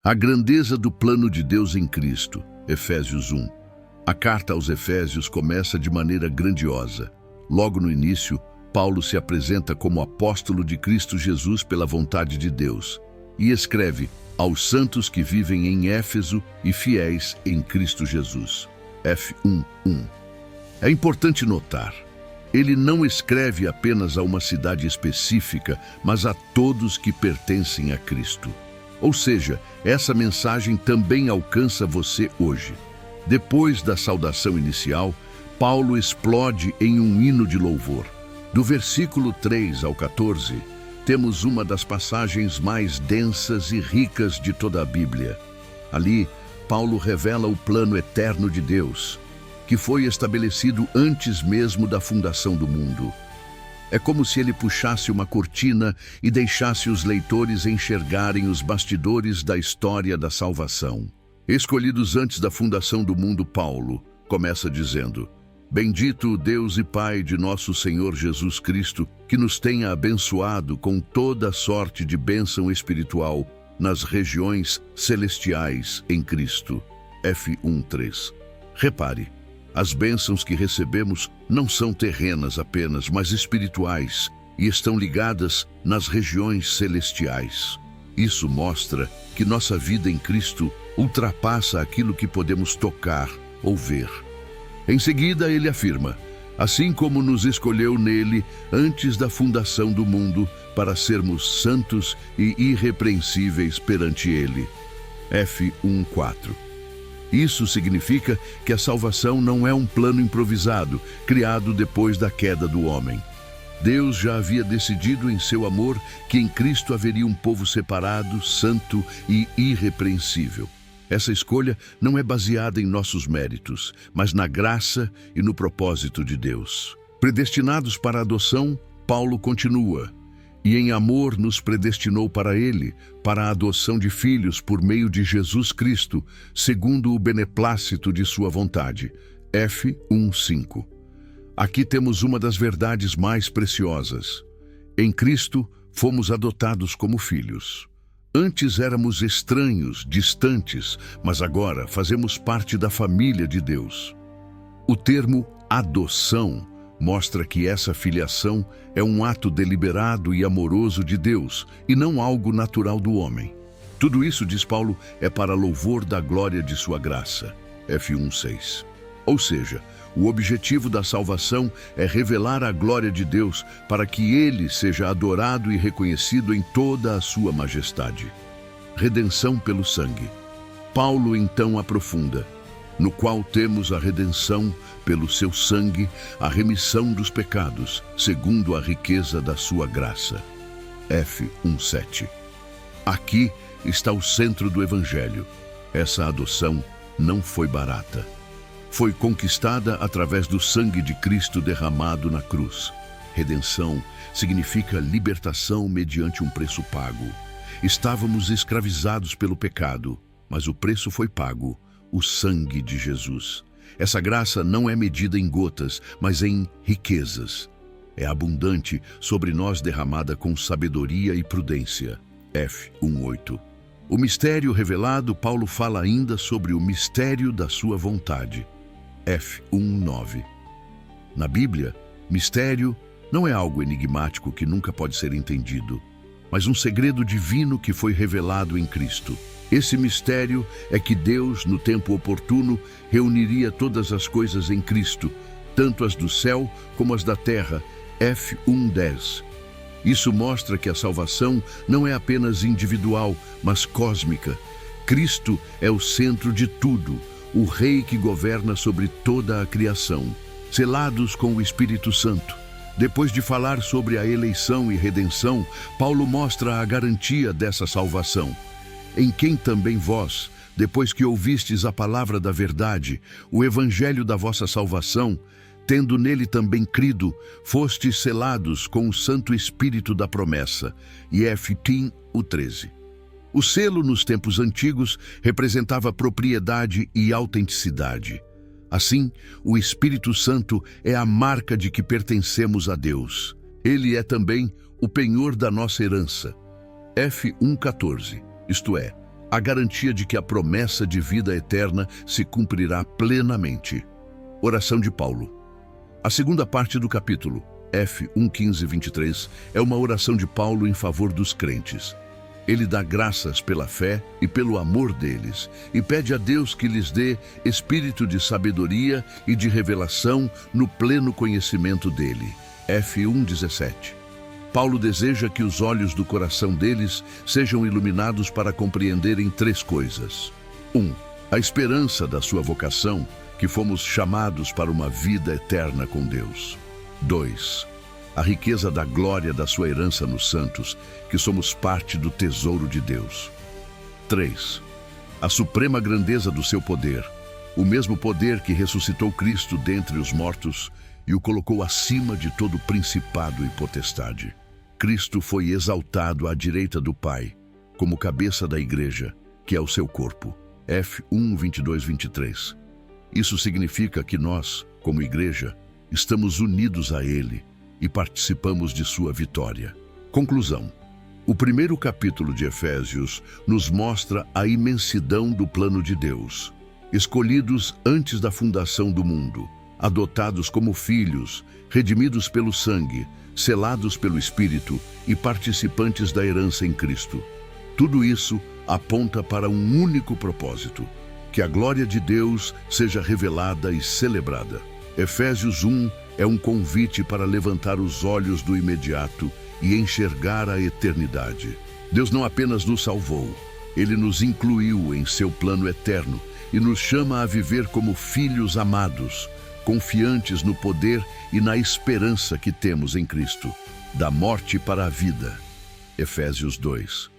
A grandeza do plano de Deus em Cristo, Efésios 1. A carta aos Efésios começa de maneira grandiosa. Logo no início, Paulo se apresenta como apóstolo de Cristo Jesus pela vontade de Deus e escreve aos santos que vivem em Éfeso e fiéis em Cristo Jesus. F1:1. É importante notar, ele não escreve apenas a uma cidade específica, mas a todos que pertencem a Cristo. Ou seja, essa mensagem também alcança você hoje. Depois da saudação inicial, Paulo explode em um hino de louvor. Do versículo 3 ao 14, temos uma das passagens mais densas e ricas de toda a Bíblia. Ali, Paulo revela o plano eterno de Deus, que foi estabelecido antes mesmo da fundação do mundo. É como se ele puxasse uma cortina e deixasse os leitores enxergarem os bastidores da história da salvação. Escolhidos antes da fundação do mundo, Paulo começa dizendo: Bendito o Deus e Pai de nosso Senhor Jesus Cristo, que nos tenha abençoado com toda sorte de bênção espiritual nas regiões celestiais em Cristo. F1:3. Repare, as bênçãos que recebemos não são terrenas apenas, mas espirituais e estão ligadas nas regiões celestiais. Isso mostra que nossa vida em Cristo ultrapassa aquilo que podemos tocar ou ver. Em seguida, ele afirma: assim como nos escolheu nele antes da fundação do mundo para sermos santos e irrepreensíveis perante ele. F1:4. Isso significa que a salvação não é um plano improvisado, criado depois da queda do homem. Deus já havia decidido em seu amor que em Cristo haveria um povo separado, santo e irrepreensível. Essa escolha não é baseada em nossos méritos, mas na graça e no propósito de Deus. Predestinados para a adoção, Paulo continua: e em amor nos predestinou para Ele, para a adoção de filhos por meio de Jesus Cristo, segundo o beneplácito de sua vontade. F1:5. Aqui temos uma das verdades mais preciosas. Em Cristo, fomos adotados como filhos. Antes éramos estranhos, distantes, mas agora fazemos parte da família de Deus. O termo adoção mostra que essa filiação é um ato deliberado e amoroso de Deus, e não algo natural do homem. Tudo isso, diz Paulo, é para louvor da glória de sua graça. F1:6. Ou seja, o objetivo da salvação é revelar a glória de Deus para que Ele seja adorado e reconhecido em toda a sua majestade. Redenção pelo sangue. Paulo então aprofunda: no qual temos a redenção pelo seu sangue, a remissão dos pecados, segundo a riqueza da sua graça. F1:7. Aqui está o centro do Evangelho. Essa adoção não foi barata. Foi conquistada através do sangue de Cristo derramado na cruz. Redenção significa libertação mediante um preço pago. Estávamos escravizados pelo pecado, mas o preço foi pago: o sangue de Jesus. Essa graça não é medida em gotas, mas em riquezas. É abundante sobre nós, derramada com sabedoria e prudência. F1:8. O mistério revelado, Paulo fala ainda sobre o mistério da sua vontade. F1:9. Na Bíblia, mistério não é algo enigmático que nunca pode ser entendido, mas um segredo divino que foi revelado em Cristo. Esse mistério é que Deus, no tempo oportuno, reuniria todas as coisas em Cristo, tanto as do céu como as da terra. F1:10. Isso mostra que a salvação não é apenas individual, mas cósmica. Cristo é o centro de tudo, o Rei que governa sobre toda a criação, selados com o Espírito Santo. Depois de falar sobre a eleição e redenção, Paulo mostra a garantia dessa salvação. Em quem também vós, depois que ouvistes a palavra da verdade, o evangelho da vossa salvação, tendo nele também crido, fostes selados com o Santo Espírito da promessa. E F1:13. O selo nos tempos antigos representava propriedade e autenticidade. Assim, o Espírito Santo é a marca de que pertencemos a Deus. Ele é também o penhor da nossa herança. F1:14, isto é, a garantia de que a promessa de vida eterna se cumprirá plenamente. Oração de Paulo. A segunda parte do capítulo, F 1:15-23, é uma oração de Paulo em favor dos crentes. Ele dá graças pela fé e pelo amor deles e pede a Deus que lhes dê espírito de sabedoria e de revelação no pleno conhecimento dele. F 1:17. Paulo deseja que os olhos do coração deles sejam iluminados para compreenderem três coisas. 1. A esperança da sua vocação, que fomos chamados para uma vida eterna com Deus. 2. A riqueza da glória da sua herança nos santos, que somos parte do tesouro de Deus. 3. A suprema grandeza do seu poder, o mesmo poder que ressuscitou Cristo dentre os mortos e o colocou acima de todo principado e potestade. Cristo foi exaltado à direita do Pai, como cabeça da igreja, que é o seu corpo. F 1:22-23. Isso significa que nós, como igreja, estamos unidos a Ele e participamos de sua vitória. Conclusão. O primeiro capítulo de Efésios nos mostra a imensidão do plano de Deus. Escolhidos antes da fundação do mundo, adotados como filhos, redimidos pelo sangue, selados pelo Espírito e participantes da herança em Cristo. Tudo isso aponta para um único propósito: que a glória de Deus seja revelada e celebrada. Efésios 1 é um convite para levantar os olhos do imediato e enxergar a eternidade. Deus não apenas nos salvou, Ele nos incluiu em seu plano eterno e nos chama a viver como filhos amados, confiantes no poder e na esperança que temos em Cristo, da morte para a vida. Efésios 2.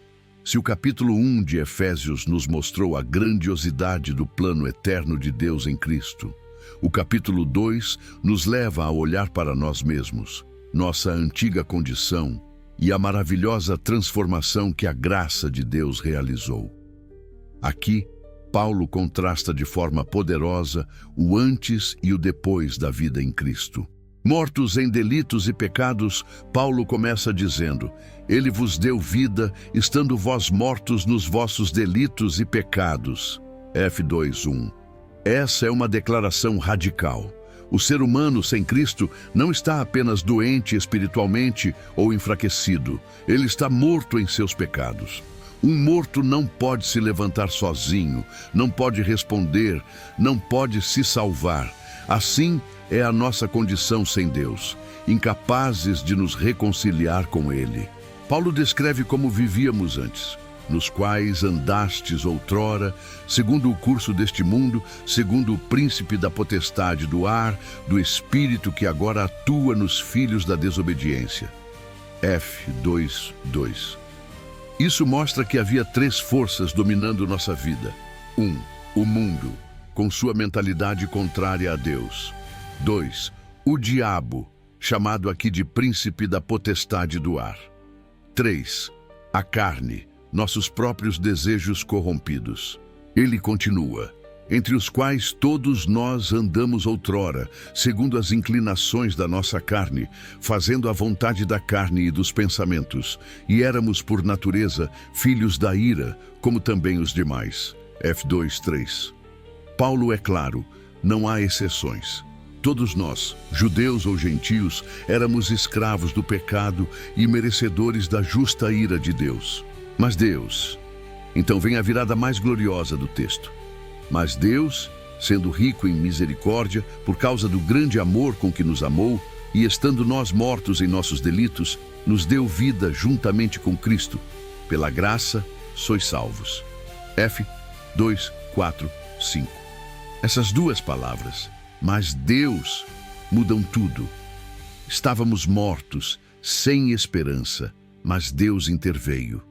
Se o capítulo 1 de Efésios nos mostrou a grandiosidade do plano eterno de Deus em Cristo, o capítulo 2 nos leva a olhar para nós mesmos, nossa antiga condição e a maravilhosa transformação que a graça de Deus realizou. Aqui, Paulo contrasta de forma poderosa o antes e o depois da vida em Cristo. Mortos em delitos e pecados, Paulo começa dizendo: Ele vos deu vida, estando vós mortos nos vossos delitos e pecados. F 2:1. Essa é uma declaração radical. O ser humano sem Cristo não está apenas doente espiritualmente ou enfraquecido. Ele está morto em seus pecados. Um morto não pode se levantar sozinho, não pode responder, não pode se salvar. Assim é a nossa condição sem Deus, incapazes de nos reconciliar com Ele. Paulo descreve como vivíamos antes, nos quais andastes outrora, segundo o curso deste mundo, segundo o príncipe da potestade do ar, do espírito que agora atua nos filhos da desobediência. F 2:2. Isso mostra que havia três forças dominando nossa vida. 1. O mundo, com sua mentalidade contrária a Deus. 2. O diabo, chamado aqui de príncipe da potestade do ar. 3. A carne, nossos próprios desejos corrompidos. Ele continua: entre os quais todos nós andamos outrora, segundo as inclinações da nossa carne, fazendo a vontade da carne e dos pensamentos, e éramos por natureza filhos da ira, como também os demais. F 2:3. Paulo é claro, não há exceções. Todos nós, judeus ou gentios, éramos escravos do pecado e merecedores da justa ira de Deus. Mas Deus... Então vem a virada mais gloriosa do texto. Mas Deus, sendo rico em misericórdia, por causa do grande amor com que nos amou, e estando nós mortos em nossos delitos, nos deu vida juntamente com Cristo. Pela graça, sois salvos. F 2:4-5. Essas duas palavras, mas Deus, mudam tudo. Estávamos mortos, sem esperança, mas Deus interveio.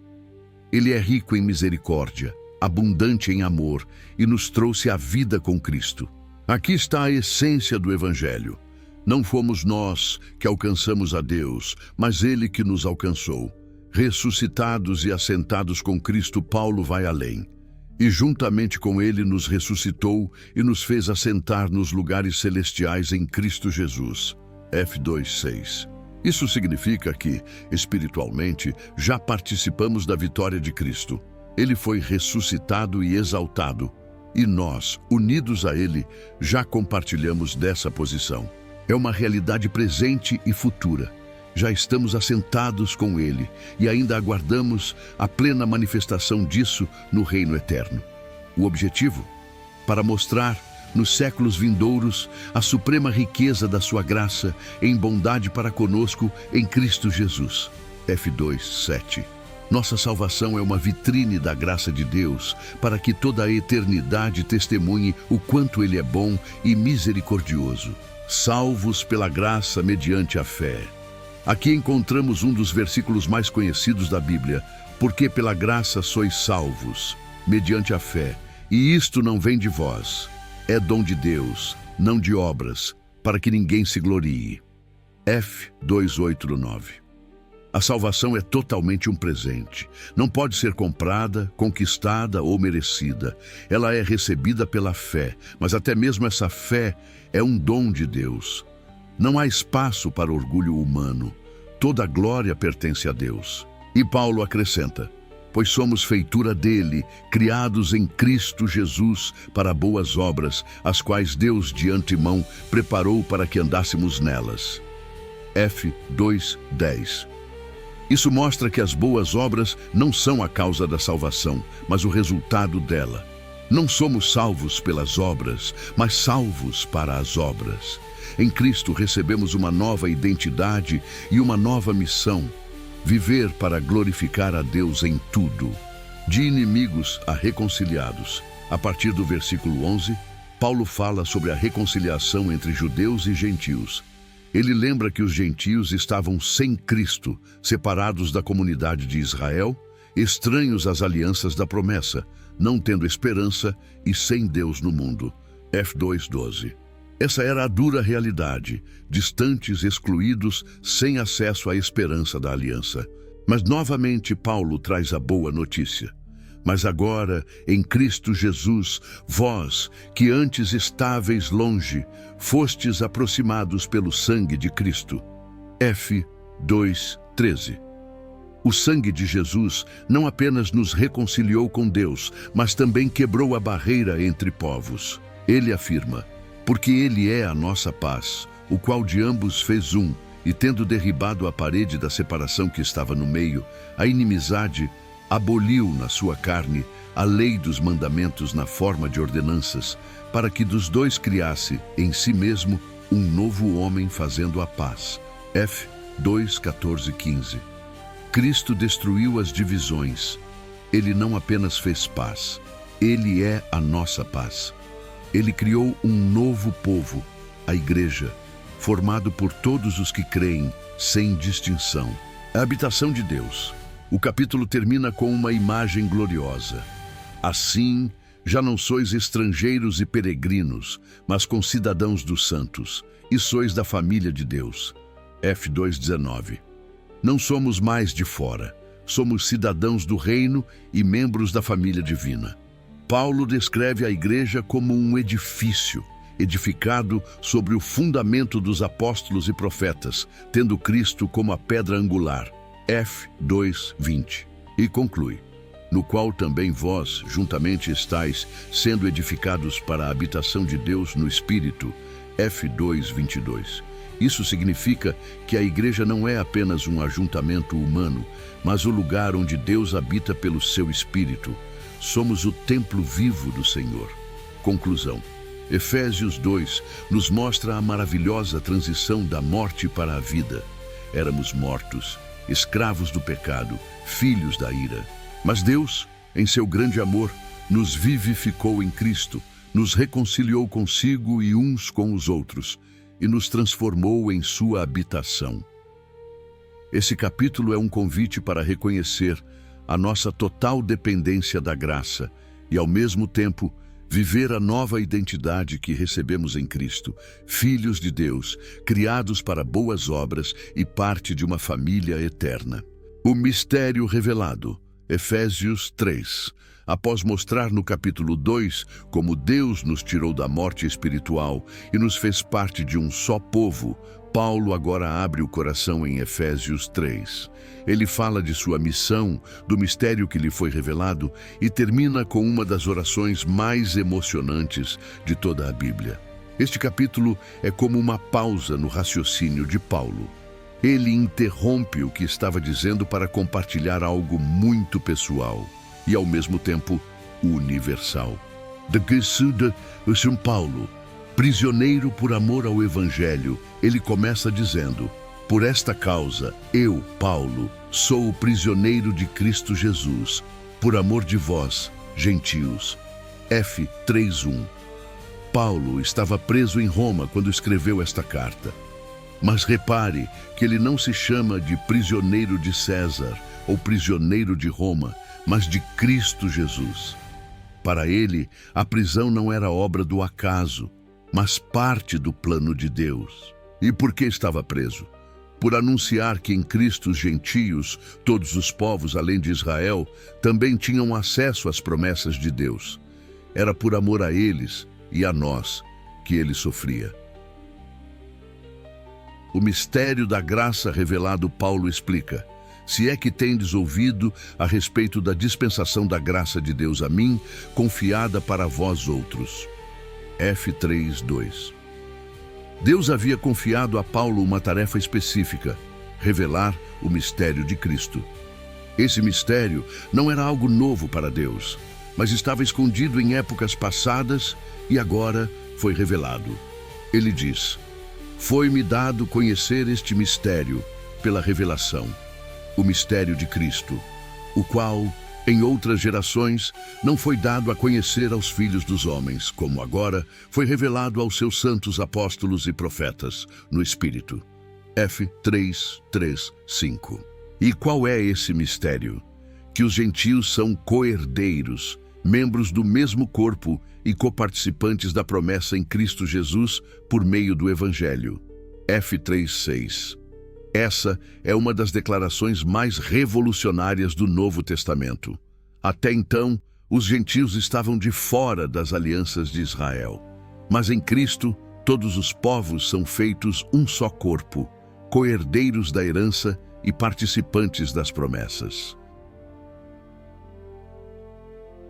Ele é rico em misericórdia, abundante em amor, e nos trouxe a vida com Cristo. Aqui está a essência do Evangelho. Não fomos nós que alcançamos a Deus, mas Ele que nos alcançou. Ressuscitados e assentados com Cristo, Paulo vai além. E juntamente com Ele nos ressuscitou e nos fez assentar nos lugares celestiais em Cristo Jesus. F 2:6. Isso significa que, espiritualmente, já participamos da vitória de Cristo. Ele foi ressuscitado e exaltado, e nós, unidos a Ele, já compartilhamos dessa posição. É uma realidade presente e futura. Já estamos assentados com Ele e ainda aguardamos a plena manifestação disso no reino eterno. O objetivo? Para mostrar, nos séculos vindouros, a suprema riqueza da sua graça em bondade para conosco em Cristo Jesus. F2:7. Nossa salvação é uma vitrine da graça de Deus para que toda a eternidade testemunhe o quanto Ele é bom e misericordioso. Salvos pela graça mediante a fé. Aqui encontramos um dos versículos mais conhecidos da Bíblia. Porque pela graça sois salvos, mediante a fé. E isto não vem de vós. É dom de Deus, não de obras, para que ninguém se glorie. F2:8-9. A salvação é totalmente um presente. Não pode ser comprada, conquistada ou merecida. Ela é recebida pela fé, mas até mesmo essa fé é um dom de Deus. Não há espaço para orgulho humano. Toda a glória pertence a Deus. E Paulo acrescenta: pois somos feitura dele, criados em Cristo Jesus para boas obras, as quais Deus de antemão preparou para que andássemos nelas. F2:10. Isso mostra que as boas obras não são a causa da salvação, mas o resultado dela. Não somos salvos pelas obras, mas salvos para as obras. Em Cristo recebemos uma nova identidade e uma nova missão: viver para glorificar a Deus em tudo. De inimigos a reconciliados. A partir do versículo 11, Paulo fala sobre a reconciliação entre judeus e gentios. Ele lembra que os gentios estavam sem Cristo, separados da comunidade de Israel, estranhos às alianças da promessa, não tendo esperança e sem Deus no mundo. F2:12. Essa era a dura realidade, distantes, excluídos, sem acesso à esperança da aliança. Mas novamente Paulo traz a boa notícia. Mas agora, em Cristo Jesus, vós, que antes estáveis longe, fostes aproximados pelo sangue de Cristo. F2:13. O sangue de Jesus não apenas nos reconciliou com Deus, mas também quebrou a barreira entre povos. Ele afirma: porque Ele é a nossa paz, o qual de ambos fez um, e tendo derribado a parede da separação que estava no meio, a inimizade, aboliu na sua carne a lei dos mandamentos na forma de ordenanças, para que dos dois criasse em si mesmo um novo homem fazendo a paz. F2:14-15. Cristo destruiu as divisões. Ele não apenas fez paz, Ele é a nossa paz. Ele criou um novo povo, a Igreja, formado por todos os que creem, sem distinção. A habitação de Deus. O capítulo termina com uma imagem gloriosa. Assim, já não sois estrangeiros e peregrinos, mas concidadãos dos santos, e sois da família de Deus. F2:19. Não somos mais de fora, somos cidadãos do reino e membros da família divina. Paulo descreve a igreja como um edifício, edificado sobre o fundamento dos apóstolos e profetas, tendo Cristo como a pedra angular. F2:20. E conclui: no qual também vós, juntamente estáis, sendo edificados para a habitação de Deus no Espírito. F2:22. Isso significa que a igreja não é apenas um ajuntamento humano, mas o lugar onde Deus habita pelo seu Espírito. Somos o templo vivo do Senhor. Conclusão. Efésios 2 nos mostra a maravilhosa transição da morte para a vida. Éramos mortos, escravos do pecado, filhos da ira. Mas Deus, em seu grande amor, nos vivificou em Cristo, nos reconciliou consigo e uns com os outros, e nos transformou em sua habitação. Esse capítulo é um convite para reconhecer a nossa total dependência da graça e, ao mesmo tempo, viver a nova identidade que recebemos em Cristo, filhos de Deus, criados para boas obras e parte de uma família eterna. O mistério revelado. Efésios 3. Após mostrar no capítulo 2 como Deus nos tirou da morte espiritual e nos fez parte de um só povo, Paulo agora abre o coração em Efésios 3. Ele fala de sua missão, do mistério que lhe foi revelado e termina com uma das orações mais emocionantes de toda a Bíblia. Este capítulo é como uma pausa no raciocínio de Paulo. Ele interrompe o que estava dizendo para compartilhar algo muito pessoal e, ao mesmo tempo, universal. De Gesù de São Paulo, prisioneiro por amor ao Evangelho, ele começa dizendo: por esta causa, eu, Paulo, sou o prisioneiro de Cristo Jesus, por amor de vós, gentios. F. 3:1. Paulo estava preso em Roma quando escreveu esta carta. Mas repare que ele não se chama de prisioneiro de César ou prisioneiro de Roma, mas de Cristo Jesus. Para ele, a prisão não era obra do acaso, mas parte do plano de Deus. E por que estava preso? Por anunciar que em Cristo os gentios, todos os povos além de Israel, também tinham acesso às promessas de Deus. Era por amor a eles e a nós que ele sofria. O mistério da graça revelado Paulo explica: se é que tendes ouvido a respeito da dispensação da graça de Deus a mim, confiada para vós outros. F. 3:2. Deus havia confiado a Paulo uma tarefa específica: revelar o mistério de Cristo. Esse mistério não era algo novo para Deus, mas estava escondido em épocas passadas e agora foi revelado. Ele diz: foi-me dado conhecer este mistério pela revelação, o mistério de Cristo, o qual, em outras gerações, não foi dado a conhecer aos filhos dos homens, como agora foi revelado aos seus santos apóstolos e profetas, no Espírito. F. 3:5. E qual é esse mistério? Que os gentios são coherdeiros, membros do mesmo corpo e coparticipantes da promessa em Cristo Jesus por meio do Evangelho. F. 3:6. Essa é uma das declarações mais revolucionárias do Novo Testamento. Até então, os gentios estavam de fora das alianças de Israel. Mas em Cristo, todos os povos são feitos um só corpo, coherdeiros da herança e participantes das promessas.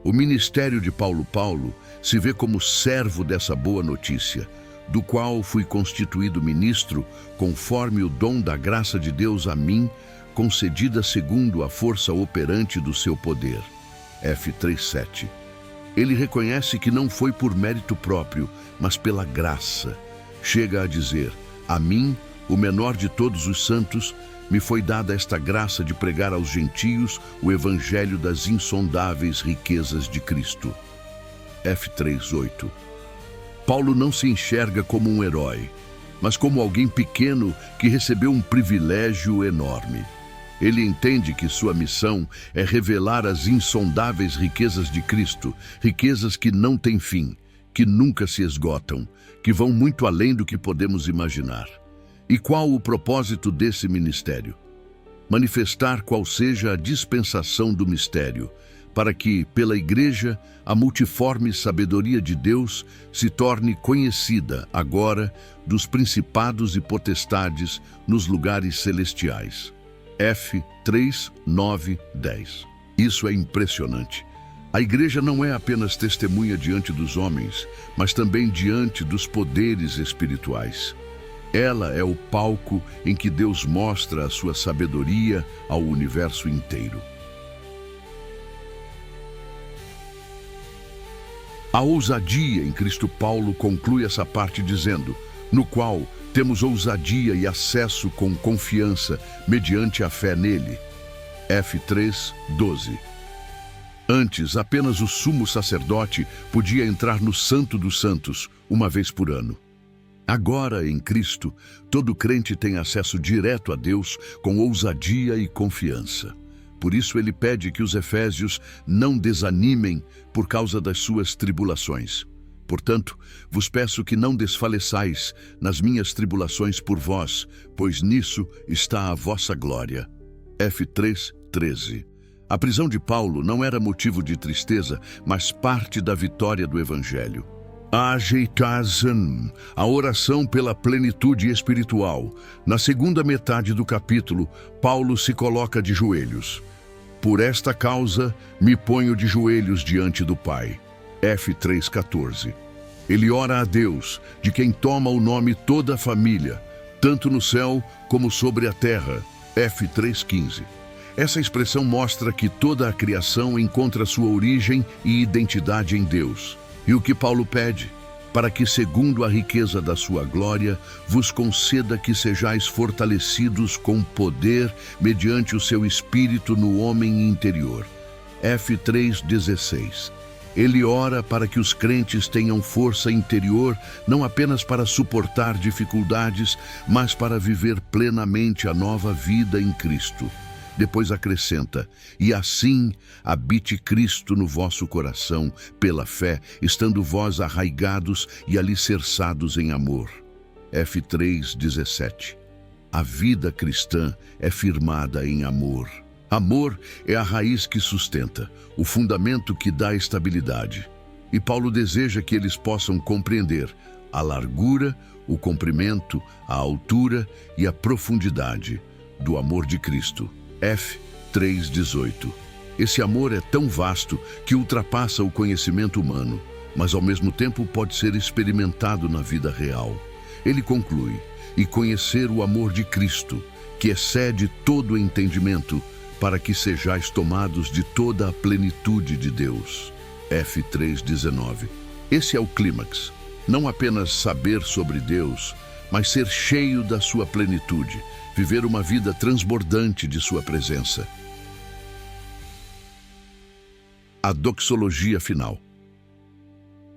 O ministério de Paulo se vê como servo dessa boa notícia, do qual fui constituído ministro, conforme o dom da graça de Deus a mim, concedida segundo a força operante do seu poder. F. 3:7. Ele reconhece que não foi por mérito próprio, mas pela graça. Chega a dizer: a mim, o menor de todos os santos, me foi dada esta graça de pregar aos gentios o evangelho das insondáveis riquezas de Cristo. F. 3:8. Paulo não se enxerga como um herói, mas como alguém pequeno que recebeu um privilégio enorme. Ele entende que sua missão é revelar as insondáveis riquezas de Cristo, riquezas que não têm fim, que nunca se esgotam, que vão muito além do que podemos imaginar. E qual o propósito desse ministério? Manifestar qual seja a dispensação do mistério, para que, pela Igreja, a multiforme sabedoria de Deus se torne conhecida agora dos principados e potestades nos lugares celestiais. F. 3:9-10. Isso é impressionante. A Igreja não é apenas testemunha diante dos homens, mas também diante dos poderes espirituais. Ela é o palco em que Deus mostra a sua sabedoria ao universo inteiro. A ousadia em Cristo, Paulo conclui essa parte dizendo: no qual temos ousadia e acesso com confiança mediante a fé nele. F. 3:12. Antes, apenas o sumo sacerdote podia entrar no Santo dos Santos uma vez por ano. Agora, em Cristo, todo crente tem acesso direto a Deus com ousadia e confiança. Por isso ele pede que os efésios não desanimem por causa das suas tribulações. Portanto, vos peço que não desfaleçais nas minhas tribulações por vós, pois nisso está a vossa glória. F. 3:13. A prisão de Paulo não era motivo de tristeza, mas parte da vitória do Evangelho. Ajeitazan, a oração pela plenitude espiritual. Na segunda metade do capítulo, Paulo se coloca de joelhos. Por esta causa, me ponho de joelhos diante do Pai. F 3,14. Ele ora a Deus, de quem toma o nome toda a família, tanto no céu como sobre a terra. F 3,15. Essa expressão mostra que toda a criação encontra sua origem e identidade em Deus. E o que Paulo pede? Para que, segundo a riqueza da sua glória, vos conceda que sejais fortalecidos com poder mediante o seu espírito no homem interior. F 3,16. Ele ora para que os crentes tenham força interior, não apenas para suportar dificuldades, mas para viver plenamente a nova vida em Cristo. Depois acrescenta, e assim habite Cristo no vosso coração, pela fé, estando vós arraigados e alicerçados em amor. F 3,17. A vida cristã é firmada em amor. Amor é a raiz que sustenta, o fundamento que dá estabilidade. E Paulo deseja que eles possam compreender a largura, o comprimento, a altura e a profundidade do amor de Cristo. F 3,18. Esse amor é tão vasto que ultrapassa o conhecimento humano, mas ao mesmo tempo pode ser experimentado na vida real. Ele conclui, e conhecer o amor de Cristo, que excede todo o entendimento, para que sejais tomados de toda a plenitude de Deus. F 3,19. Esse é o clímax. Não apenas saber sobre Deus, mas ser cheio da sua plenitude, viver uma vida transbordante de sua presença. A doxologia final.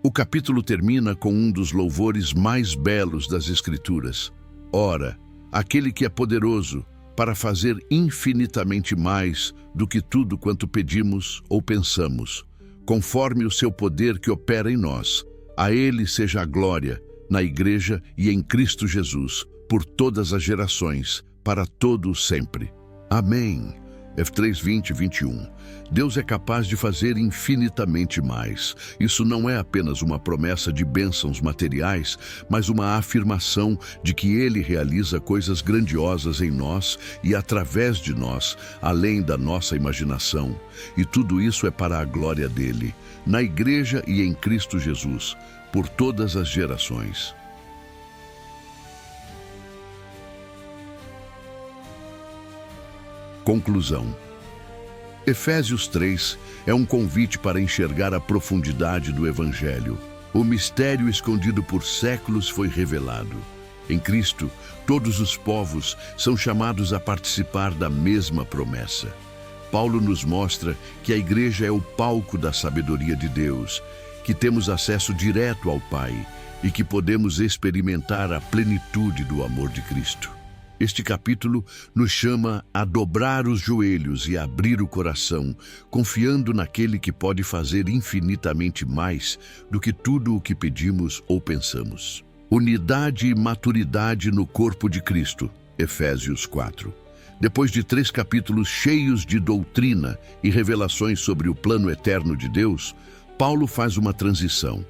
O capítulo termina com um dos louvores mais belos das Escrituras. Ora, aquele que é poderoso para fazer infinitamente mais do que tudo quanto pedimos ou pensamos, conforme o seu poder que opera em nós. A Ele seja a glória, na Igreja e em Cristo Jesus, por todas as gerações, para todo sempre. Amém. F 3:20, 21. Deus é capaz de fazer infinitamente mais. Isso não é apenas uma promessa de bênçãos materiais, mas uma afirmação de que Ele realiza coisas grandiosas em nós e através de nós, além da nossa imaginação. E tudo isso é para a glória dEle, na Igreja e em Cristo Jesus, por todas as gerações. Conclusão. Efésios 3 é um convite para enxergar a profundidade do Evangelho. O mistério escondido por séculos foi revelado. Em Cristo, todos os povos são chamados a participar da mesma promessa. Paulo nos mostra que a Igreja é o palco da sabedoria de Deus, que temos acesso direto ao Pai e que podemos experimentar a plenitude do amor de Cristo. Este capítulo nos chama a dobrar os joelhos e abrir o coração, confiando naquele que pode fazer infinitamente mais do que tudo o que pedimos ou pensamos. Unidade e maturidade no corpo de Cristo, Efésios 4. Depois de 3 capítulos cheios de doutrina e revelações sobre o plano eterno de Deus, Paulo faz uma transição.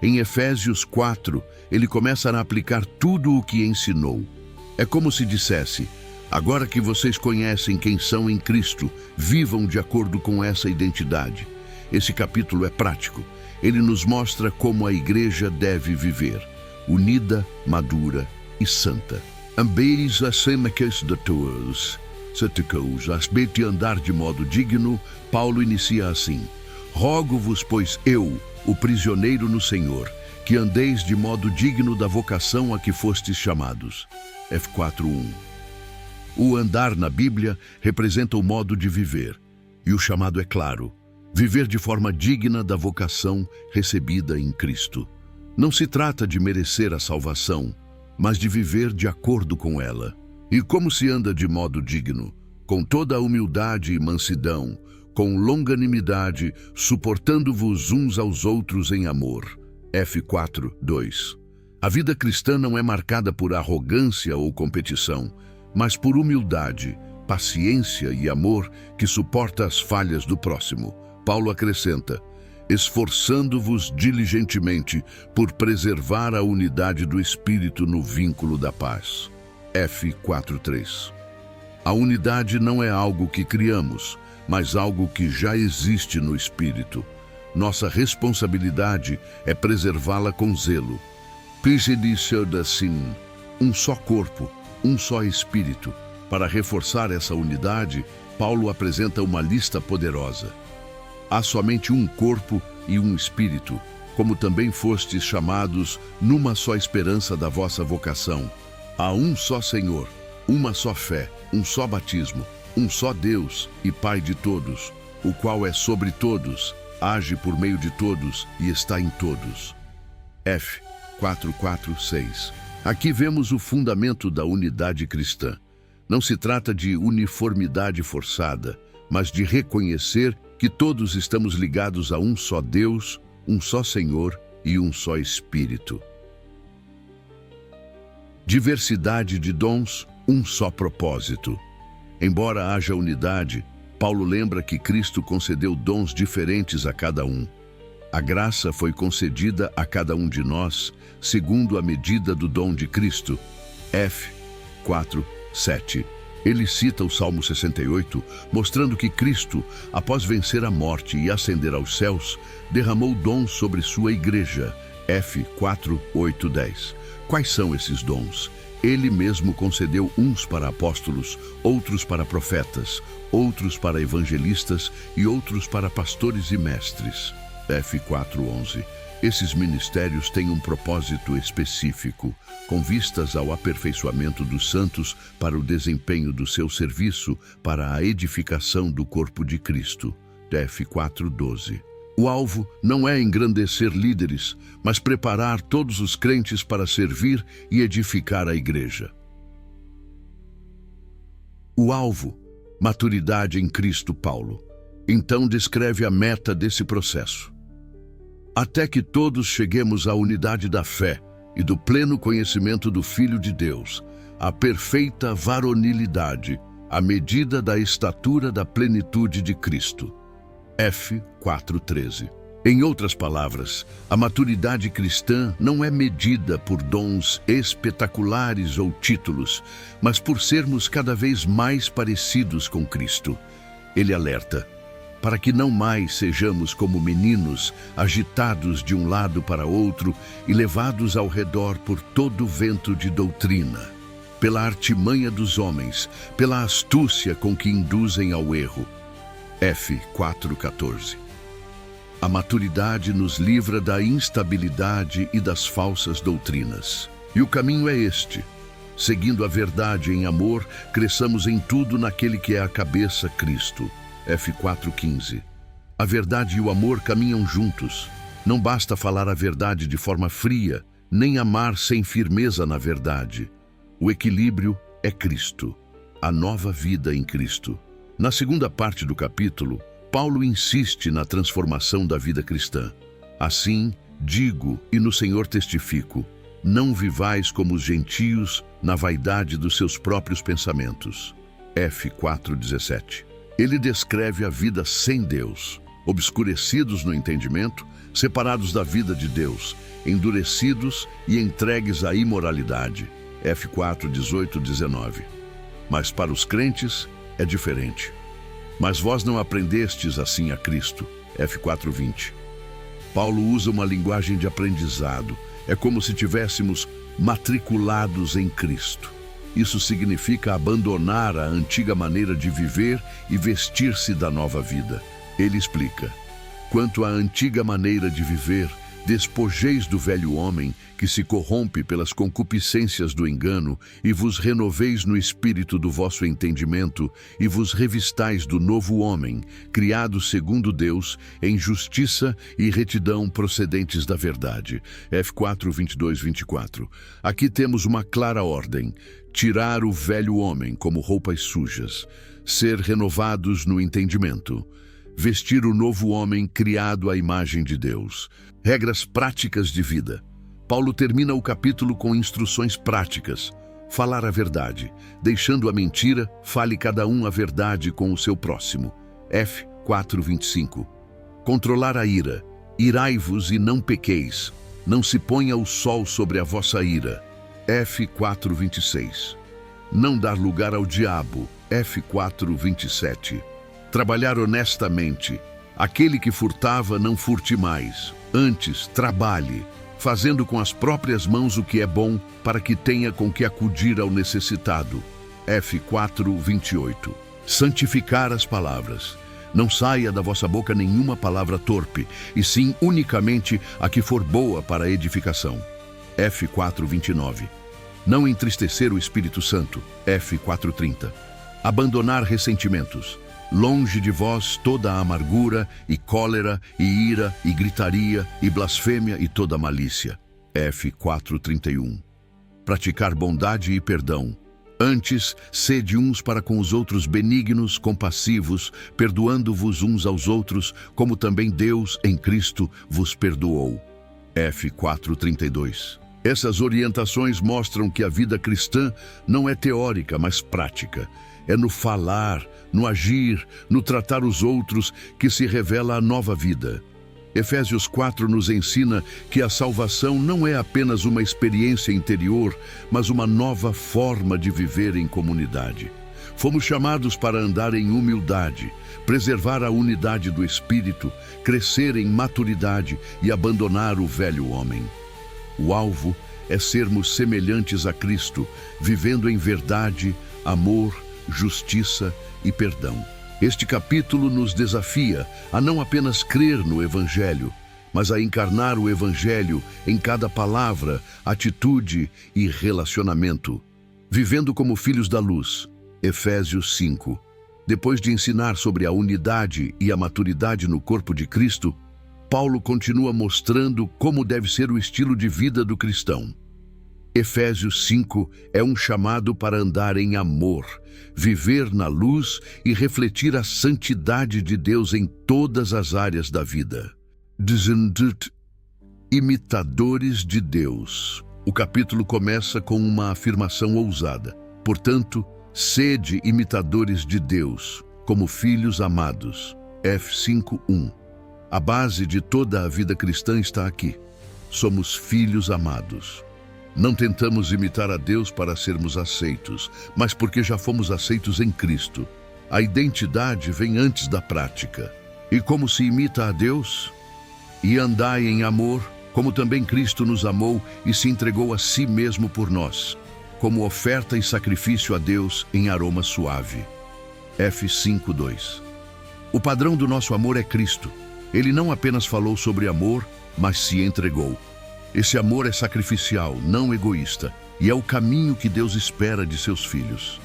Em Efésios 4, ele começa a aplicar tudo o que ensinou. É como se dissesse, agora que vocês conhecem quem são em Cristo, vivam de acordo com essa identidade. Esse capítulo é prático. Ele nos mostra como a Igreja deve viver, unida, madura e santa. Ambeis as semeques de todos, saticos, asbete andar de modo digno, Paulo inicia assim, rogo-vos, pois eu, o prisioneiro no Senhor, que andeis de modo digno da vocação a que fostes chamados. F 4:1. O andar na Bíblia representa o modo de viver, e o chamado é claro, viver de forma digna da vocação recebida em Cristo. Não se trata de merecer a salvação, mas de viver de acordo com ela. E como se anda de modo digno? Com toda a humildade e mansidão, com longanimidade, suportando-vos uns aos outros em amor. F 4:2. A vida cristã não é marcada por arrogância ou competição, mas por humildade, paciência e amor que suporta as falhas do próximo. Paulo acrescenta: esforçando-vos diligentemente por preservar a unidade do Espírito no vínculo da paz. F 4:3. A unidade não é algo que criamos, mas algo que já existe no Espírito. Nossa responsabilidade é preservá-la com zelo. Assim, um só corpo, um só Espírito. Para reforçar essa unidade, Paulo apresenta uma lista poderosa. Há somente um corpo e um Espírito, como também fostes chamados numa só esperança da vossa vocação. Há um só Senhor, uma só fé, um só batismo, um só Deus e Pai de todos, o qual é sobre todos, age por meio de todos e está em todos. F 4:4-6. Aqui vemos o fundamento da unidade cristã. Não se trata de uniformidade forçada, mas de reconhecer que todos estamos ligados a um só Deus, um só Senhor e um só Espírito. Diversidade de dons, um só propósito. Embora haja unidade, Paulo lembra que Cristo concedeu dons diferentes a cada um. A graça foi concedida a cada um de nós, segundo a medida do dom de Cristo. F 4:7. Ele cita o Salmo 68, mostrando que Cristo, após vencer a morte e ascender aos céus, derramou dons sobre sua igreja. F 4:8-10. Quais são esses dons? Ele mesmo concedeu uns para apóstolos, outros para profetas, outros para evangelistas e outros para pastores e mestres. F 4:11. Esses ministérios têm um propósito específico, com vistas ao aperfeiçoamento dos santos para o desempenho do seu serviço para a edificação do corpo de Cristo. F 4:12. O alvo não é engrandecer líderes, mas preparar todos os crentes para servir e edificar a igreja. O alvo, maturidade em Cristo. Paulo então descreve a meta desse processo. Até que todos cheguemos à unidade da fé e do pleno conhecimento do Filho de Deus, à perfeita varonilidade, à medida da estatura da plenitude de Cristo. F 4:13. Em outras palavras, a maturidade cristã não é medida por dons espetaculares ou títulos, mas por sermos cada vez mais parecidos com Cristo. Ele alerta: para que não mais sejamos como meninos, agitados de um lado para outro e levados ao redor por todo o vento de doutrina, pela artimanha dos homens, pela astúcia com que induzem ao erro. F 4:14. A maturidade nos livra da instabilidade e das falsas doutrinas. E o caminho é este: seguindo a verdade em amor, cresçamos em tudo naquele que é a cabeça, Cristo. F 4:15. A verdade e o amor caminham juntos. Não basta falar a verdade de forma fria, nem amar sem firmeza na verdade. O equilíbrio é Cristo, a nova vida em Cristo. Na segunda parte do capítulo, Paulo insiste na transformação da vida cristã. Assim, digo e no Senhor testifico: não vivais como os gentios na vaidade dos seus próprios pensamentos. F 4:17. Ele descreve a vida sem Deus, obscurecidos no entendimento, separados da vida de Deus, endurecidos e entregues à imoralidade. F 4:18-19. Mas para os crentes é diferente. Mas vós não aprendestes assim a Cristo. F 4:20. Paulo usa uma linguagem de aprendizado. É como se tivéssemos matriculados em Cristo. Isso significa abandonar a antiga maneira de viver e vestir-se da nova vida. Ele explica: quanto à antiga maneira de viver, despojeis do velho homem, que se corrompe pelas concupiscências do engano, e vos renoveis no espírito do vosso entendimento, e vos revistais do novo homem, criado segundo Deus, em justiça e retidão procedentes da verdade. F 4:22-24. Aqui temos uma clara ordem: tirar o velho homem como roupas sujas, ser renovados no entendimento, vestir o novo homem criado à imagem de Deus. Regras práticas de vida. Paulo termina o capítulo com instruções práticas. falar a verdade. Deixando a mentira, fale cada um a verdade com o seu próximo. F. 4:25. Controlar a ira. Irai-vos e não pequeis. Não se ponha o sol sobre a vossa ira. F. 4:26. Não dar lugar ao diabo. F. 4:27. Trabalhar honestamente. Aquele que furtava, não furte mais. Antes, trabalhe, fazendo com as próprias mãos o que é bom, para que tenha com que acudir ao necessitado. F. 4:28. Santificar as palavras. Não saia da vossa boca nenhuma palavra torpe, e sim unicamente a que for boa para a edificação. F. 4:29. Não entristecer o Espírito Santo. F. 4:30. Abandonar ressentimentos. Longe de vós toda a amargura, e cólera, e ira, e gritaria, e blasfêmia, e toda malícia. F. 4:31. Praticar bondade e perdão. Antes, sede uns para com os outros benignos, compassivos, perdoando-vos uns aos outros, como também Deus, em Cristo, vos perdoou. F. 4:32. Essas orientações mostram que a vida cristã não é teórica, mas prática. É no falar, no agir, no tratar os outros que se revela a nova vida. Efésios 4 nos ensina que a salvação não é apenas uma experiência interior, mas uma nova forma de viver em comunidade. Fomos chamados para andar em humildade, preservar a unidade do espírito, crescer em maturidade e abandonar o velho homem. O alvo é sermos semelhantes a Cristo, vivendo em verdade, amor, justiça e perdão. Este capítulo nos desafia a não apenas crer no Evangelho, mas a encarnar o Evangelho em cada palavra, atitude e relacionamento. Vivendo como filhos da luz. Efésios 5. Depois de ensinar sobre a unidade e a maturidade no corpo de Cristo, Paulo continua mostrando como deve ser o estilo de vida do cristão. Efésios 5 é um chamado para andar em amor, viver na luz e refletir a santidade de Deus em todas as áreas da vida. Imitadores de Deus. O capítulo começa com uma afirmação ousada. Portanto, sede imitadores de Deus, como filhos amados. F. 5:1. A base de toda a vida cristã está aqui. Somos filhos amados. Não tentamos imitar a Deus para sermos aceitos, mas porque já fomos aceitos em Cristo. A identidade vem antes da prática. E como se imita a Deus? E andai em amor, como também Cristo nos amou e se entregou a si mesmo por nós, como oferta e sacrifício a Deus em aroma suave. F. 5:2. O padrão do nosso amor é Cristo. Ele não apenas falou sobre amor, mas se entregou. Esse amor é sacrificial, não egoísta, e é o caminho que Deus espera de seus filhos.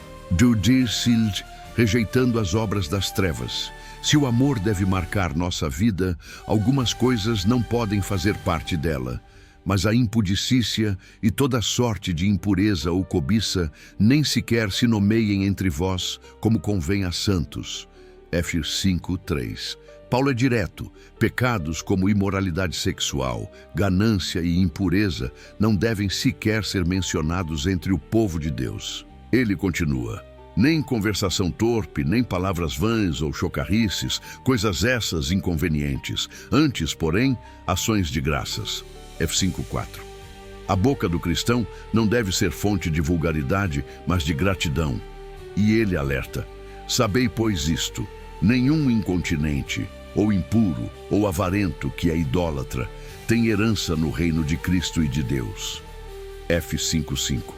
Rejeitando as obras das trevas. Se o amor deve marcar nossa vida, algumas coisas não podem fazer parte dela, mas a impudicícia e toda sorte de impureza ou cobiça nem sequer se nomeiem entre vós, como convém a santos. F. 5:3. Paulo é direto. Pecados como imoralidade sexual, ganância e impureza não devem sequer ser mencionados entre o povo de Deus. Ele continua. Nem conversação torpe, nem palavras vãs ou chocarrices, coisas essas inconvenientes. Antes, porém, ações de graças. F. 5:4. A boca do cristão não deve ser fonte de vulgaridade, mas de gratidão. E ele alerta. Sabei, pois, isto. Nenhum incontinente, ou impuro, ou avarento, que é idólatra, tem herança no reino de Cristo e de Deus. F. 5:5.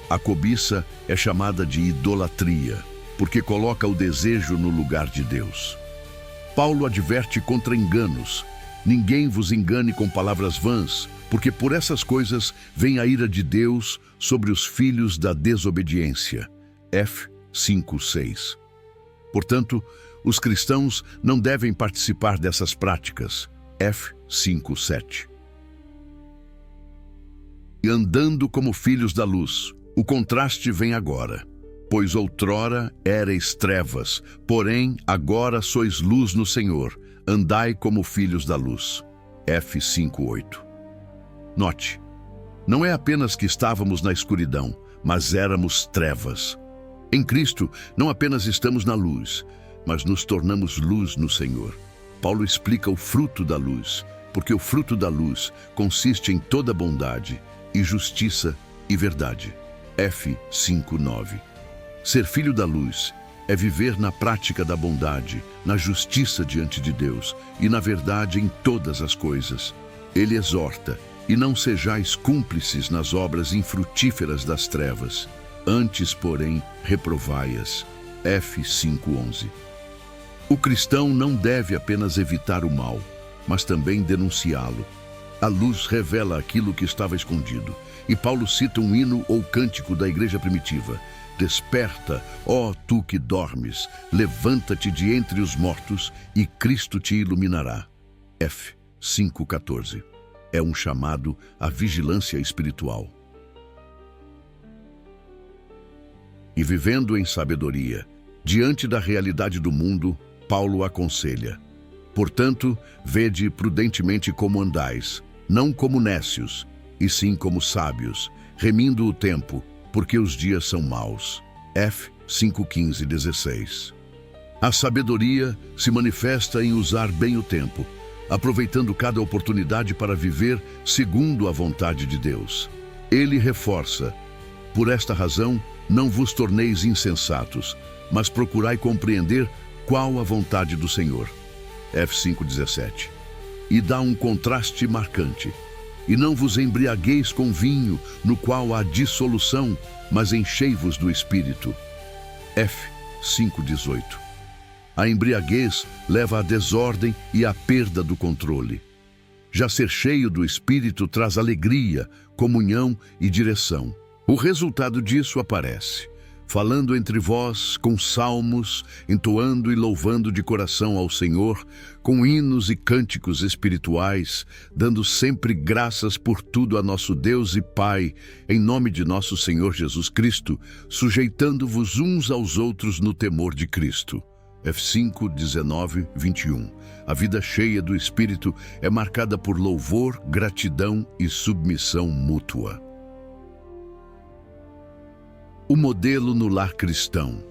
A cobiça é chamada de idolatria, porque coloca o desejo no lugar de Deus. Paulo adverte contra enganos. Ninguém vos engane com palavras vãs, porque por essas coisas vem a ira de Deus sobre os filhos da desobediência. F. 5:6. Portanto, os cristãos não devem participar dessas práticas. F. 5:7. E andando como filhos da luz. O contraste vem agora. Pois outrora éreis trevas, porém agora sois luz no Senhor. Andai como filhos da luz. F. 5:8. Note, não é apenas que estávamos na escuridão, mas éramos trevas. Em Cristo, não apenas estamos na luz, mas nos tornamos luz no Senhor. Paulo explica o fruto da luz, porque o fruto da luz consiste em toda bondade e justiça e verdade. F 5:9. Ser filho da luz é viver na prática da bondade, na justiça diante de Deus e na verdade em todas as coisas. Ele exorta: e não sejais cúmplices nas obras infrutíferas das trevas, antes, porém, reprovai-as. F 5:11. O cristão não deve apenas evitar o mal, mas também denunciá-lo. A luz revela aquilo que estava escondido, e Paulo cita um hino ou cântico da igreja primitiva: desperta, ó tu que dormes, levanta-te de entre os mortos e Cristo te iluminará. F 5:14. É um chamado à vigilância espiritual. E vivendo em sabedoria, diante da realidade do mundo, Paulo aconselha: portanto, vede prudentemente como andais, não como nécios, e sim como sábios, remindo o tempo, porque os dias são maus. F 5:15-16. A sabedoria se manifesta em usar bem o tempo, aproveitando cada oportunidade para viver segundo a vontade de Deus. Ele reforça: por esta razão, não vos torneis insensatos, mas procurai compreender qual a vontade do Senhor. F 5:17. E dá um contraste marcante: e não vos embriagueis com vinho, no qual há dissolução, mas enchei-vos do Espírito. F 5:18. A embriaguez leva à desordem e à perda do controle. Já ser cheio do Espírito traz alegria, comunhão e direção. O resultado disso aparece: falando entre vós com salmos, entoando e louvando de coração ao Senhor, com hinos e cânticos espirituais, dando sempre graças por tudo a nosso Deus e Pai, em nome de nosso Senhor Jesus Cristo, sujeitando-vos uns aos outros no temor de Cristo. F 5:19-21. A vida cheia do Espírito é marcada por louvor, gratidão e submissão mútua. O modelo no lar cristão.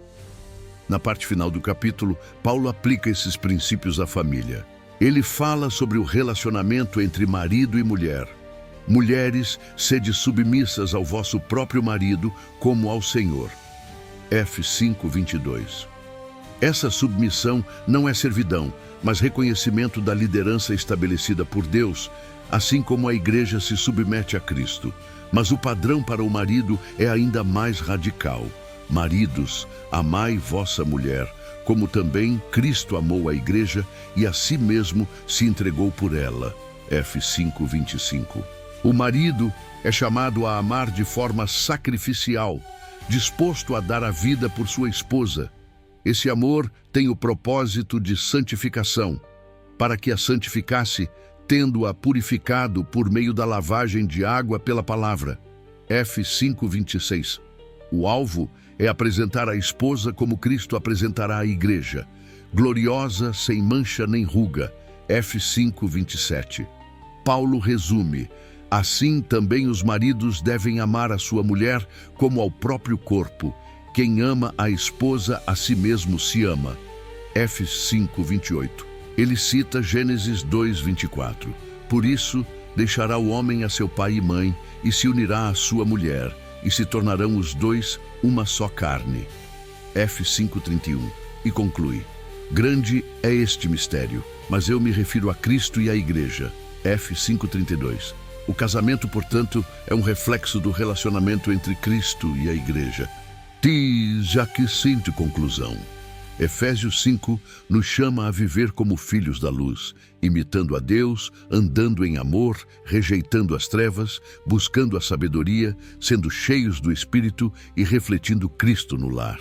Na parte final do capítulo, Paulo aplica esses princípios à família. Ele fala sobre o relacionamento entre marido e mulher. Mulheres, sede submissas ao vosso próprio marido, como ao Senhor. F 5:22. Essa submissão não é servidão, mas reconhecimento da liderança estabelecida por Deus, assim como a igreja se submete a Cristo. Mas o padrão para o marido é ainda mais radical. Maridos, amai vossa mulher, como também Cristo amou a igreja e a si mesmo se entregou por ela. F 5:25. O marido é chamado a amar de forma sacrificial, disposto a dar a vida por sua esposa. Esse amor tem o propósito de santificação, para que a santificasse, tendo-a purificado por meio da lavagem de água pela palavra. F 5:26. O alvo é apresentar a esposa como Cristo apresentará a igreja, gloriosa, sem mancha nem ruga. F 5:27. Paulo resume: assim também os maridos devem amar a sua mulher como ao próprio corpo. Quem ama a esposa, a si mesmo se ama. F 5:28. Ele cita Gênesis 2:24. Por isso, deixará o homem a seu pai e mãe, e se unirá à sua mulher, e se tornarão os dois uma só carne. F 5:31. E conclui: grande é este mistério, mas eu me refiro a Cristo e à igreja. F 5:32. O casamento, portanto, é um reflexo do relacionamento entre Cristo e a igreja. Já que sinto conclusão. Efésios 5 nos chama a viver como filhos da luz, imitando a Deus, andando em amor, rejeitando as trevas, buscando a sabedoria, sendo cheios do Espírito e refletindo Cristo no lar.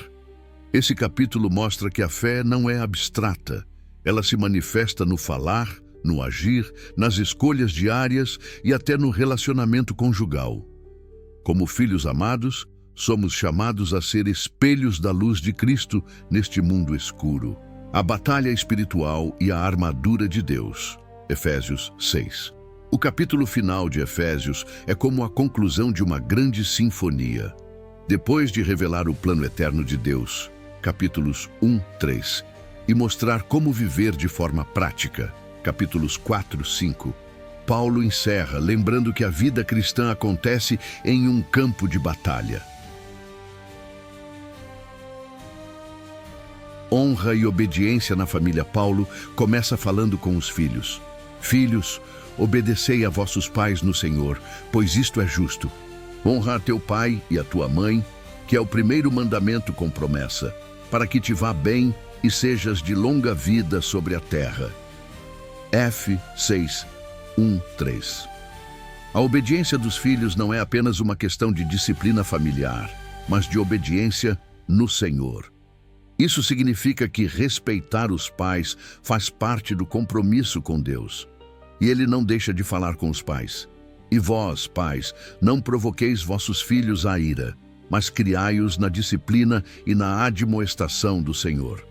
Esse capítulo mostra que a fé não é abstrata. Ela se manifesta no falar, no agir, nas escolhas diárias e até no relacionamento conjugal. Como filhos amados, somos chamados a ser espelhos da luz de Cristo neste mundo escuro. A batalha espiritual e a armadura de Deus. Efésios 6. O capítulo final de Efésios é como a conclusão de uma grande sinfonia. Depois de revelar o plano eterno de Deus, capítulos 1, 3, e mostrar como viver de forma prática, capítulos 4, 5, Paulo encerra lembrando que a vida cristã acontece em um campo de batalha. Honra e obediência na família. Paulo começa falando com os filhos. Filhos, obedecei a vossos pais no Senhor, pois isto é justo. Honra a teu pai e a tua mãe, que é o primeiro mandamento com promessa, para que te vá bem e sejas de longa vida sobre a terra. F. 6, 1, 3. A obediência dos filhos não é apenas uma questão de disciplina familiar, mas de obediência no Senhor. Isso significa que respeitar os pais faz parte do compromisso com Deus. E Ele não deixa de falar com os pais. E vós, pais, não provoqueis vossos filhos à ira, mas criai-os na disciplina e na admoestação do Senhor.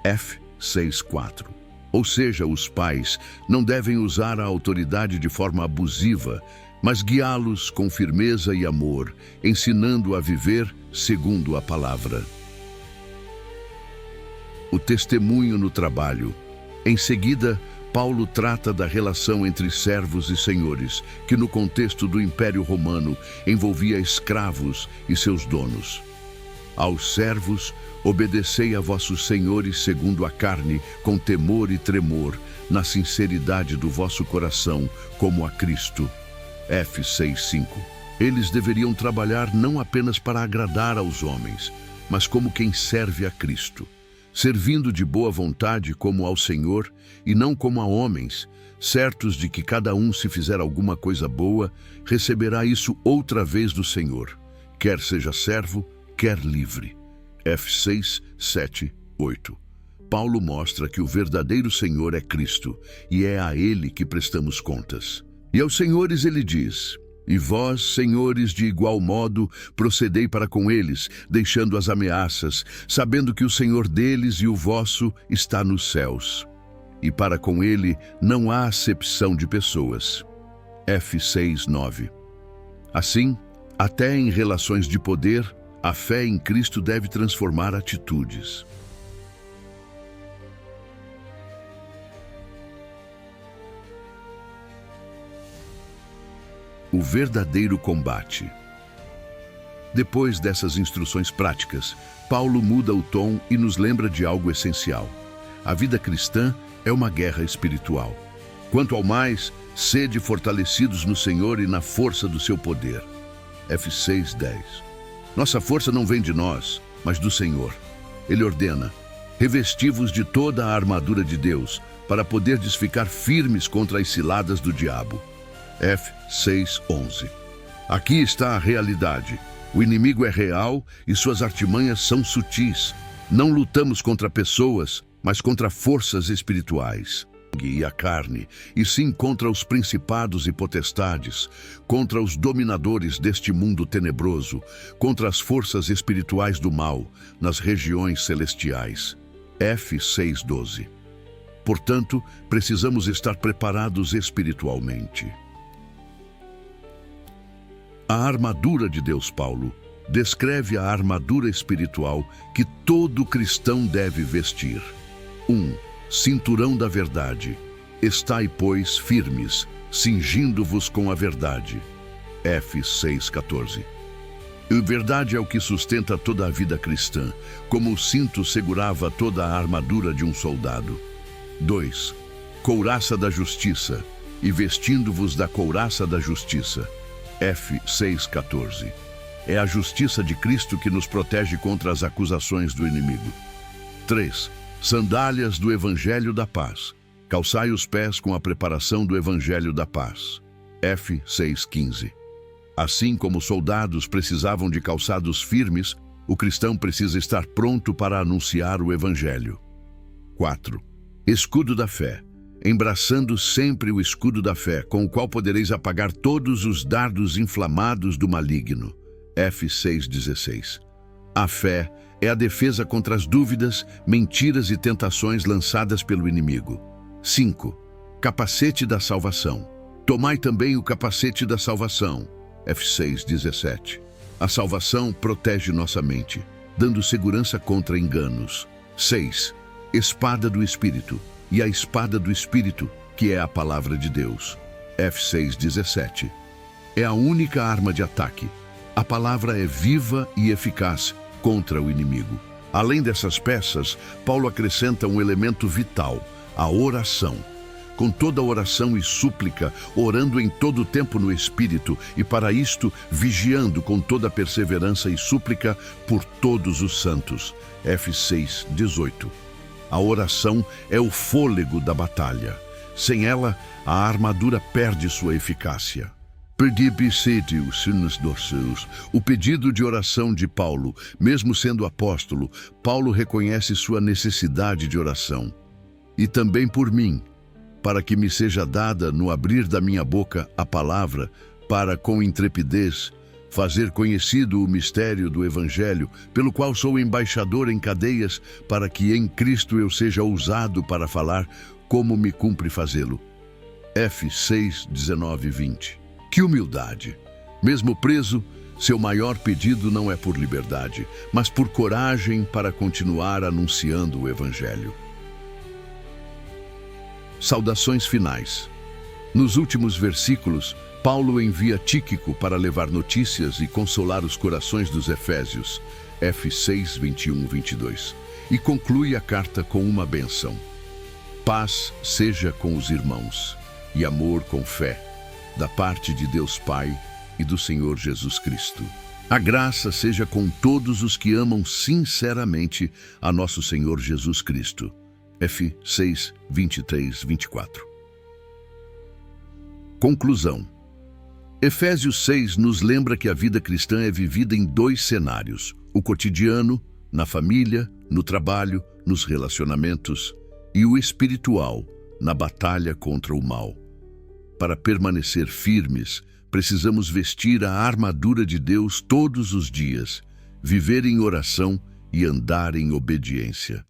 F. 6:4. Ou seja, os pais não devem usar a autoridade de forma abusiva, mas guiá-los com firmeza e amor, ensinando a viver segundo a palavra. O testemunho no trabalho. Em seguida, Paulo trata da relação entre servos e senhores, que no contexto do Império Romano envolvia escravos e seus donos. Aos servos, obedecei a vossos senhores segundo a carne, com temor e tremor, na sinceridade do vosso coração, como a Cristo. F. 6:5. Eles deveriam trabalhar não apenas para agradar aos homens, mas como quem serve a Cristo, servindo de boa vontade como ao Senhor e não como a homens, certos de que cada um, se fizer alguma coisa boa, receberá isso outra vez do Senhor, quer seja servo, quer livre. F. 6, 7, 8. Paulo mostra que o verdadeiro Senhor é Cristo, e é a Ele que prestamos contas. E aos senhores ele diz: e vós, senhores, de igual modo, procedei para com eles, deixando as ameaças, sabendo que o Senhor deles e o vosso está nos céus. E para com ele não há acepção de pessoas. F. 6, 9. Assim, até em relações de poder, a fé em Cristo deve transformar atitudes. O verdadeiro combate. Depois dessas instruções práticas, Paulo muda o tom e nos lembra de algo essencial. A vida cristã é uma guerra espiritual. Quanto ao mais, sede fortalecidos no Senhor e na força do seu poder. F. 6, 10. Nossa força não vem de nós, mas do Senhor. Ele ordena: revesti-vos de toda a armadura de Deus, para poderdes ficar firmes contra as ciladas do diabo. F. 6, 11. Aqui está a realidade. O inimigo é real e suas artimanhas são sutis. Não lutamos contra pessoas, mas contra forças espirituais e a carne, e sim contra os principados e potestades, contra os dominadores deste mundo tenebroso, contra as forças espirituais do mal nas regiões celestiais. F. 6, 12. Portanto, precisamos estar preparados espiritualmente. A armadura de Deus. Paulo descreve a armadura espiritual que todo cristão deve vestir. 1. Cinturão da verdade. Estai, pois, firmes, cingindo-vos com a verdade. F. 6, 14. A verdade é o que sustenta toda a vida cristã, como o cinto segurava toda a armadura de um soldado. 2. Couraça da justiça, e vestindo-vos da couraça da justiça. F. 6, 14. É a justiça de Cristo que nos protege contra as acusações do inimigo. 3. Sandálias do Evangelho da Paz. Calçai os pés com a preparação do Evangelho da Paz. F. 6, 15. Assim como os soldados precisavam de calçados firmes, o cristão precisa estar pronto para anunciar o Evangelho. 4. Escudo da fé. Embraçando sempre o escudo da fé, com o qual podereis apagar todos os dardos inflamados do maligno. F. 6, 16. A fé é a defesa contra as dúvidas, mentiras e tentações lançadas pelo inimigo. 5. Capacete da salvação. Tomai também o capacete da salvação. F. 6, 17. A salvação protege nossa mente, dando segurança contra enganos. 6. Espada do Espírito. E a espada do Espírito, que é a palavra de Deus. F6:17. É a única arma de ataque. A palavra é viva e eficaz contra o inimigo. Além dessas peças, Paulo acrescenta um elemento vital, a oração. Com toda oração e súplica, orando em todo o tempo no Espírito, e para isto, vigiando com toda perseverança e súplica por todos os santos. F6:18. A oração é o fôlego da batalha. Sem ela, a armadura perde sua eficácia. O pedido de oração de Paulo, mesmo sendo apóstolo, Paulo reconhece sua necessidade de oração. E também por mim, para que me seja dada no abrir da minha boca a palavra, para com intrepidez fazer conhecido o mistério do Evangelho, pelo qual sou embaixador em cadeias, para que em Cristo eu seja ousado para falar como me cumpre fazê-lo. F6:19-20. Que humildade! Mesmo preso, seu maior pedido não é por liberdade, mas por coragem para continuar anunciando o Evangelho. Saudações finais. Nos últimos versículos, Paulo envia Tíquico para levar notícias e consolar os corações dos Efésios, F6:21-22, e conclui a carta com uma bênção. Paz seja com os irmãos, e amor com fé, da parte de Deus Pai e do Senhor Jesus Cristo. A graça seja com todos os que amam sinceramente a nosso Senhor Jesus Cristo. F6:23-24. Conclusão. Efésios 6 nos lembra que a vida cristã é vivida em dois cenários: o cotidiano, na família, no trabalho, nos relacionamentos, e o espiritual, na batalha contra o mal. Para permanecer firmes, precisamos vestir a armadura de Deus todos os dias, viver em oração e andar em obediência.